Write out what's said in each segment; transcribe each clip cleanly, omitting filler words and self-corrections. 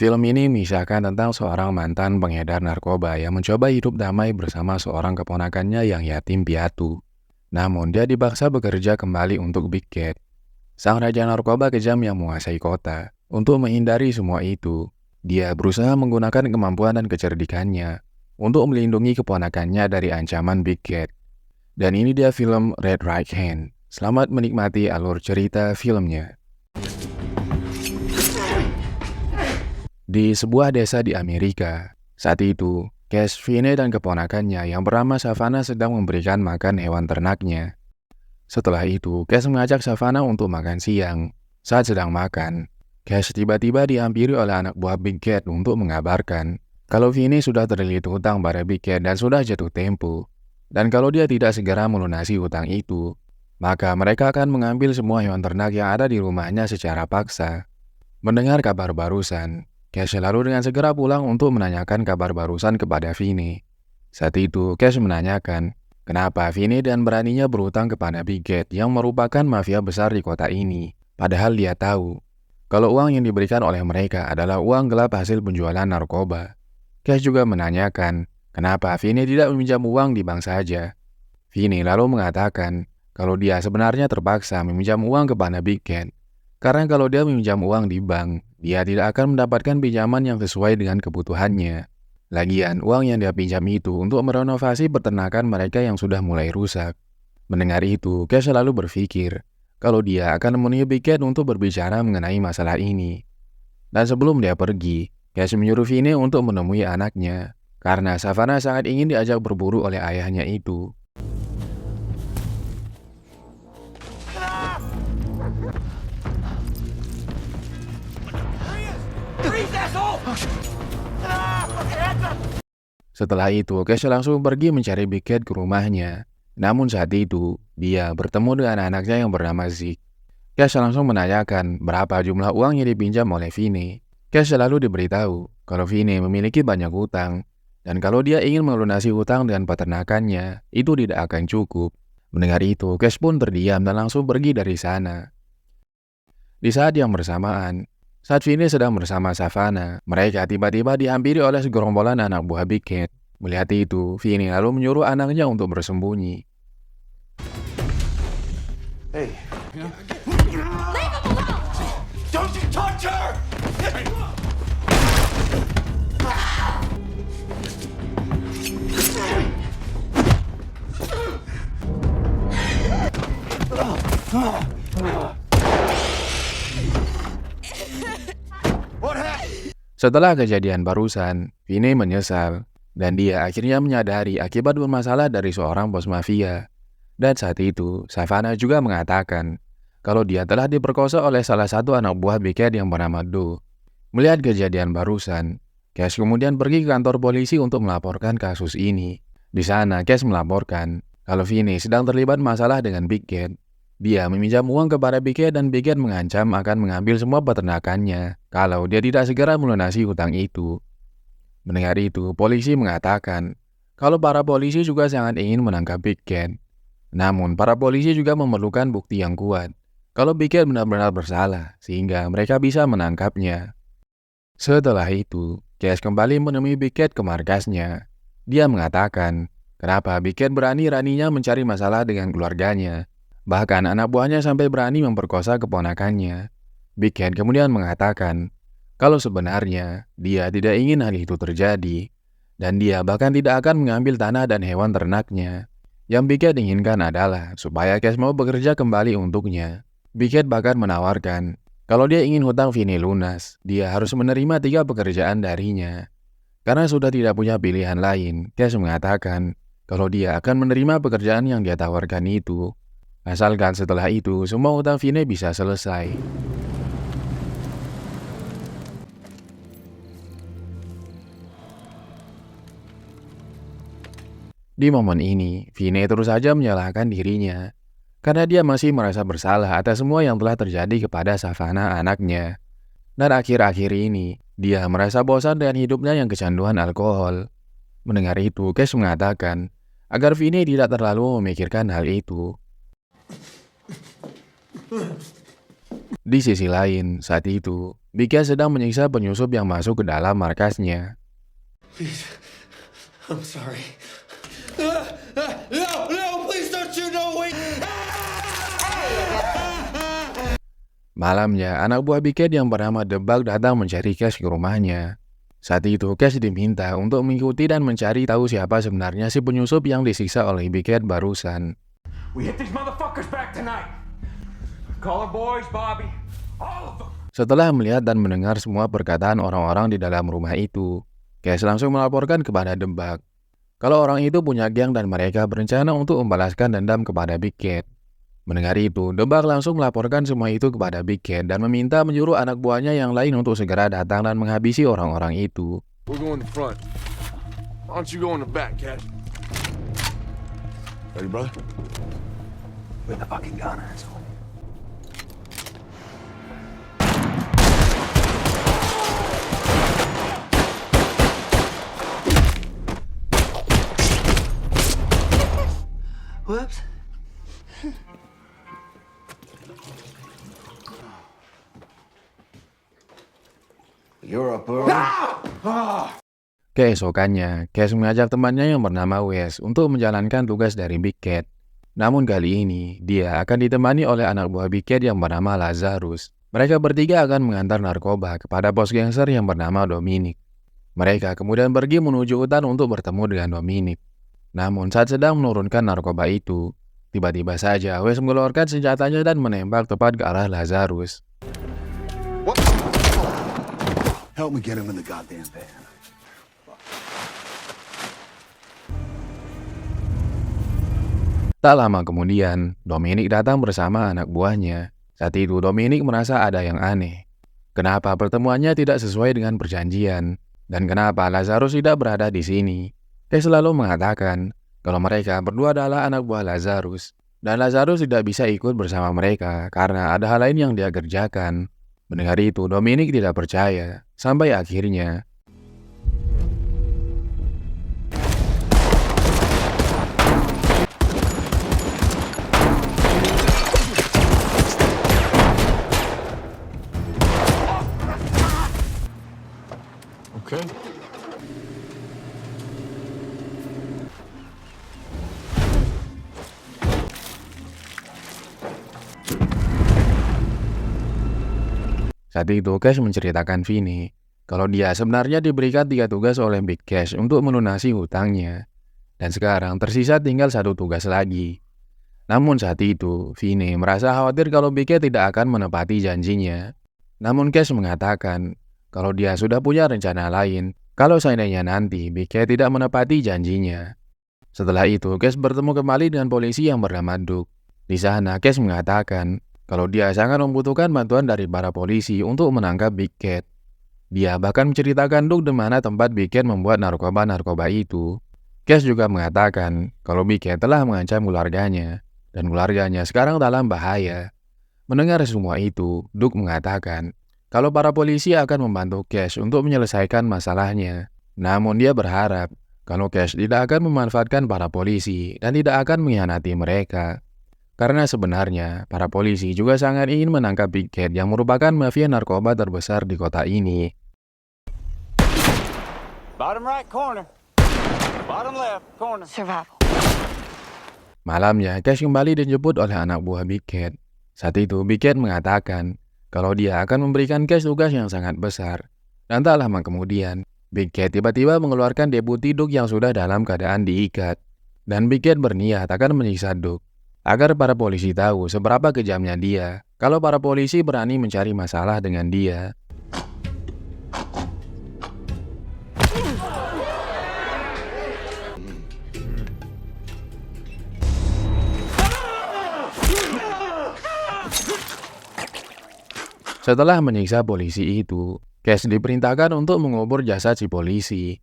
Film ini mengisahkan tentang seorang mantan pengedar narkoba yang mencoba hidup damai bersama seorang keponakannya yang yatim piatu. Namun dia dipaksa bekerja kembali untuk Big Cat, sang raja narkoba kejam yang menguasai kota. Untuk menghindari semua itu, dia berusaha menggunakan kemampuan dan kecerdikannya untuk melindungi keponakannya dari ancaman Big Cat. Dan ini dia film Red Right Hand. Selamat menikmati alur cerita filmnya. Di sebuah desa di Amerika, saat itu, Cash, Vinny, dan keponakannya yang bernama Savannah sedang memberikan makan hewan ternaknya. Setelah itu, Cash mengajak Savannah untuk makan siang. Saat sedang makan, Cash tiba-tiba dihampiri oleh anak buah Big Cat untuk mengabarkan kalau Vinny sudah terlilit hutang pada Big Cat dan sudah jatuh tempo. Dan kalau dia tidak segera melunasi hutang itu, maka mereka akan mengambil semua hewan ternak yang ada di rumahnya secara paksa. Mendengar kabar barusan, Cash lalu dengan segera pulang untuk menanyakan kabar barusan kepada Vinny. Saat itu, Cash menanyakan kenapa Vinny dan beraninya berhutang kepada Big Cat yang merupakan mafia besar di kota ini. Padahal dia tahu kalau uang yang diberikan oleh mereka adalah uang gelap hasil penjualan narkoba. Cash juga menanyakan kenapa Vinny tidak meminjam uang di bank saja. Vinny lalu mengatakan kalau dia sebenarnya terpaksa meminjam uang kepada Big Cat. Karena kalau dia meminjam uang di bank, dia tidak akan mendapatkan pinjaman yang sesuai dengan kebutuhannya. Lagian, uang yang dia pinjam itu untuk merenovasi peternakan mereka yang sudah mulai rusak. Mendengar itu, Cash selalu berpikir kalau dia akan menemui Big Cat untuk berbicara mengenai masalah ini. Dan sebelum dia pergi, Cash menyuruh Vinny untuk menemui anaknya, karena Savannah sangat ingin diajak berburu oleh ayahnya itu. Setelah itu, Cash langsung pergi mencari Big Cat ke rumahnya. Namun saat itu, dia bertemu dengan anaknya yang bernama Zeke. Cash langsung menanyakan berapa jumlah uang yang dipinjam oleh Vinny. Cash selalu diberitahu kalau Vinny memiliki banyak hutang, dan kalau dia ingin melunasi hutang dengan peternakannya, itu tidak akan cukup. Mendengar itu, Cash pun terdiam dan langsung pergi dari sana. Di saat yang bersamaan, saat Vinny sedang bersama Savannah, mereka tiba-tiba dihampiri oleh segerombolan anak buah Big Cat. Melihat itu, Vinny lalu menyuruh anaknya untuk bersembunyi. Hey. Leave him alone! Don't you touch her! What happened? Setelah kejadian barusan, Vinny menyesal, dan dia akhirnya menyadari akibat bermasalah dari seorang bos mafia. Dan saat itu, Savannah juga mengatakan kalau dia telah diperkosa oleh salah satu anak buah Big Cat yang bernama Do. Melihat kejadian barusan, Cash kemudian pergi ke kantor polisi untuk melaporkan kasus ini. Di sana, Cash melaporkan kalau Vinny sedang terlibat masalah dengan Big Cat. Dia meminjam uang kepada Big Cat dan Big Cat mengancam akan mengambil semua peternakannya kalau dia tidak segera melunasi hutang itu. Mendengar itu, polisi mengatakan kalau para polisi juga sangat ingin menangkap Big Cat. Namun, para polisi juga memerlukan bukti yang kuat kalau Big Cat benar-benar bersalah, sehingga mereka bisa menangkapnya. Setelah itu, Cash kembali menemui Big Cat ke markasnya. Dia mengatakan kenapa Big Cat berani-raninya mencari masalah dengan keluarganya. Bahkan anak buahnya sampai berani memperkosa keponakannya. Big Cat kemudian mengatakan kalau sebenarnya dia tidak ingin hal itu terjadi, dan dia bahkan tidak akan mengambil tanah dan hewan ternaknya. Yang Big Cat inginkan adalah supaya Cash mau bekerja kembali untuknya. Big Cat bahkan menawarkan kalau dia ingin hutang Vinny lunas, dia harus menerima 3 pekerjaan darinya. Karena sudah tidak punya pilihan lain, Cash mengatakan kalau dia akan menerima pekerjaan yang dia tawarkan itu, asalkan setelah itu semua hutang Vinny bisa selesai. Di momen ini, Vinny terus saja menyalahkan dirinya, karena dia masih merasa bersalah atas semua yang telah terjadi kepada Savannah anaknya. Dan akhir-akhir ini, dia merasa bosan dengan hidupnya yang kecanduan alkohol. Mendengar itu, Cash mengatakan agar Vinny tidak terlalu memikirkan hal itu. Di sisi lain, saat itu, Big Cash sedang menyiksa penyusup yang masuk ke dalam markasnya. Please. I'm sorry. No, please don't shoot, no, wait. Malamnya, anak buah Big Cat yang bernama The Bug datang mencari Cash ke rumahnya. Saat itu, Cash diminta untuk mengikuti dan mencari tahu siapa sebenarnya si penyusup yang disiksa oleh Big Cat barusan. We hit these motherfuckers back tonight. Call her boys, Bobby. All of them. Setelah melihat dan mendengar semua perkataan orang-orang di dalam rumah itu, Cash langsung melaporkan kepada The Bug kalau orang itu punya geng dan mereka berencana untuk membalaskan dendam kepada Big Cat. Mendengar itu, The Bug langsung melaporkan semua itu kepada Big Cat dan meminta menyuruh anak buahnya yang lain untuk segera datang dan menghabisi orang-orang itu. We're going to front. Why don't you go in the back, Cat? Ready, brother? With the fucking gun, asshole. Whoops. You're up early. Keesokannya, Cash mengajak temannya yang bernama Wes untuk menjalankan tugas dari Big Cat. Namun kali ini, dia akan ditemani oleh anak buah Big Cat yang bernama Lazarus. Mereka bertiga akan mengantar narkoba kepada bos gangster yang bernama Dominic. Mereka kemudian pergi menuju hutan untuk bertemu dengan Dominic. Namun saat sedang menurunkan narkoba itu, tiba-tiba saja Wes mengeluarkan senjatanya dan menembak tepat ke arah Lazarus. Help me get him in the goddamn van. Tak lama kemudian, Dominic datang bersama anak buahnya. Saat itu Dominic merasa ada yang aneh. Kenapa pertemuannya tidak sesuai dengan perjanjian? Dan kenapa Lazarus tidak berada di sini? Cash selalu mengatakan kalau mereka berdua adalah anak buah Lazarus. Dan Lazarus tidak bisa ikut bersama mereka karena ada hal lain yang dia kerjakan. Mendengar itu, Dominic tidak percaya. Sampai akhirnya, Okay. saat itu Cash menceritakan Vinny kalau dia sebenarnya diberikan 3 tugas oleh Big Cash untuk melunasi hutangnya. Dan sekarang tersisa tinggal 1 tugas lagi. Namun saat itu, Vinny merasa khawatir kalau Big Cat tidak akan menepati janjinya. Namun Cash mengatakan kalau dia sudah punya rencana lain kalau seandainya nanti Big Cat tidak menepati janjinya. Setelah itu, Cash bertemu kembali dengan polisi yang bernama Duke. Di sana, Cash mengatakan kalau dia sangat membutuhkan bantuan dari para polisi untuk menangkap Big Cat. Dia bahkan menceritakan Duke di mana tempat Big Cat membuat narkoba-narkoba itu. Cash juga mengatakan kalau Big Cat telah mengancam keluarganya, dan keluarganya sekarang dalam bahaya. Mendengar semua itu, Duke mengatakan kalau para polisi akan membantu Cash untuk menyelesaikan masalahnya. Namun dia berharap kalau Cash tidak akan memanfaatkan para polisi dan tidak akan mengkhianati mereka. Karena sebenarnya, para polisi juga sangat ingin menangkap Big Cat yang merupakan mafia narkoba terbesar di kota ini. Bottom right corner. Bottom left corner. Survival. Malamnya, Cash kembali dijemput oleh anak buah Big Cat. Saat itu, Big Cat mengatakan kalau dia akan memberikan Cash tugas yang sangat besar. Dan tak lama kemudian, Big Cat tiba-tiba mengeluarkan deputi Duke yang sudah dalam keadaan diikat. Dan Big Cat berniat akan menyiksa Duke agar para polisi tahu seberapa kejamnya dia kalau para polisi berani mencari masalah dengan dia. Setelah menyiksa polisi itu, Cash diperintahkan untuk mengubur jasad si polisi.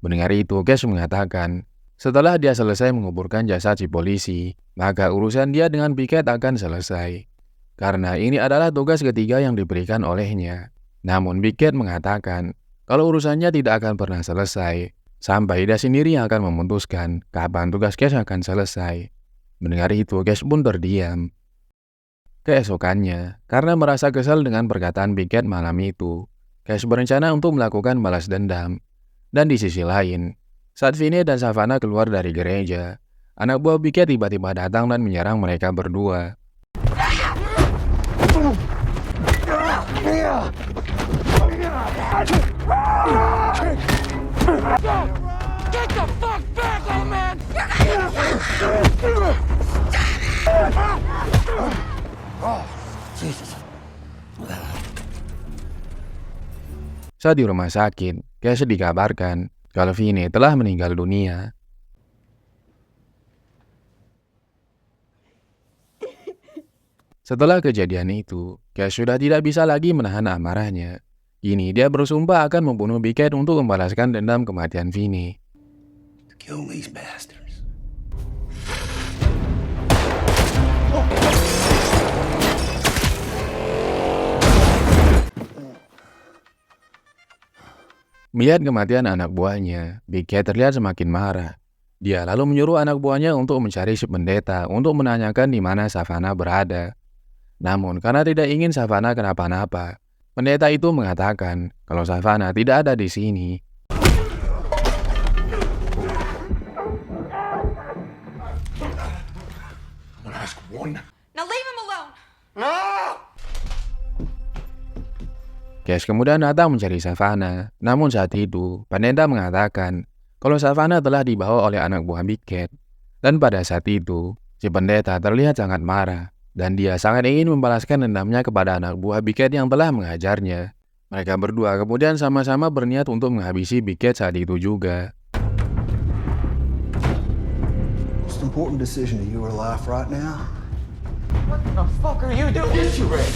Mendengar itu, Cash mengatakan setelah dia selesai menguburkan jasad si polisi, maka urusan dia dengan Big Cat akan selesai. Karena ini adalah tugas ketiga yang diberikan olehnya. Namun Big Cat mengatakan kalau urusannya tidak akan pernah selesai, sampai dia sendiri yang akan memutuskan kapan tugas Cash akan selesai. Mendengar itu, Cash pun terdiam. Keesokannya, karena merasa kesal dengan perkataan Big Cat malam itu, Cash berencana untuk melakukan balas dendam. Dan di sisi lain, saat Vinny dan Savannah keluar dari gereja, anak buah Big Cat tiba-tiba datang dan menyerang mereka berdua. Get the fuck back, old man! Saat di rumah sakit, Cash dikabarkan kalau Vinny telah meninggal dunia. Setelah kejadian itu, Cash sudah tidak bisa lagi menahan amarahnya. Kini dia bersumpah akan membunuh Big Cat untuk membalaskan dendam kematian Vinny. Kill these bastards. Melihat kematian anak buahnya, Big Cat terlihat semakin marah. Dia lalu menyuruh anak buahnya untuk mencari si pendeta untuk menanyakan di mana Savannah berada. Namun karena tidak ingin Savannah kenapa-napa, pendeta itu mengatakan kalau Savannah tidak ada di sini. I'm gonna ask one. Now leave him alone! No! Cash kemudian datang mencari Savannah. Namun saat itu, pendeta mengatakan kalau Savannah telah dibawa oleh anak buah Big Cat. Dan pada saat itu, si pendeta terlihat sangat marah. Dan dia sangat ingin membalaskan dendamnya kepada anak buah Big Cat yang telah mengajarnya. Mereka berdua kemudian sama-sama berniat untuk menghabisi Big Cat saat itu juga. Most important decision of your life right now. What the fuck are you doing? Get you ready.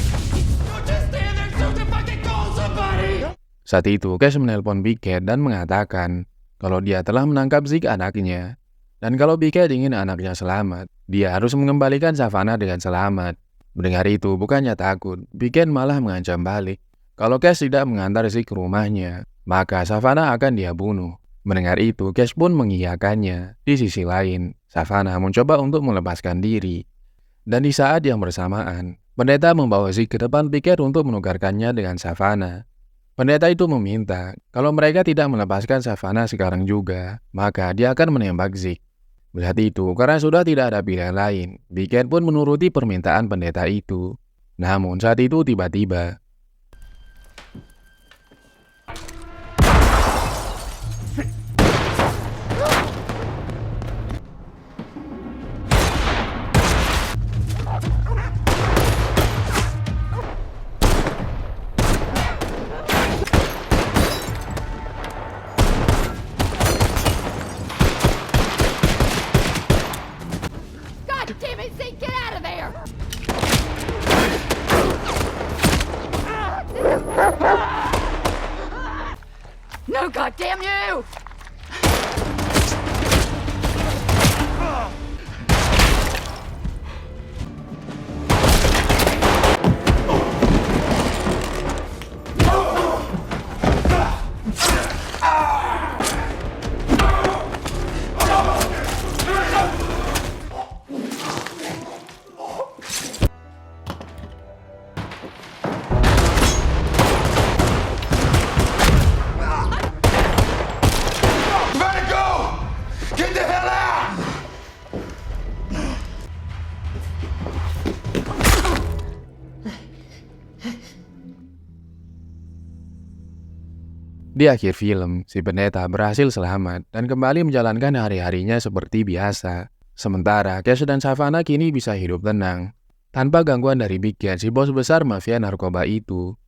Don't just stand there, shoot the fucking call somebody! Saat itu, Cash menelpon Big Cat dan mengatakan kalau dia telah menangkap Zeke anaknya. Dan kalau Big Cat ingin anaknya selamat, dia harus mengembalikan Savannah dengan selamat. Mendengar itu, bukannya takut, Big Cat malah mengancam balik. Kalau Cash tidak mengantar Zeke ke rumahnya, maka Savannah akan dia bunuh. Mendengar itu, Cash pun mengiyakannya. Di sisi lain, Savannah mencoba untuk melepaskan diri. Dan di saat yang bersamaan, pendeta membawa Zeke ke depan Big Cat untuk menukarkannya dengan Savannah. Pendeta itu meminta kalau mereka tidak melepaskan Savannah sekarang juga, maka dia akan menembak Zeke. Melihat itu, karena sudah tidak ada pilihan lain, Big Cat pun menuruti permintaan pendeta itu. Namun saat itu tiba-tiba, God damn it, Zeke, get out of there! No, goddamn you! You better go! Get the hell out! di akhir film, si pendeta berhasil selamat dan kembali menjalankan hari-harinya seperti biasa. Sementara Cash dan Savannah kini bisa hidup tenang. Tanpa gangguan dari Big Cat, si bos besar mafia narkoba itu.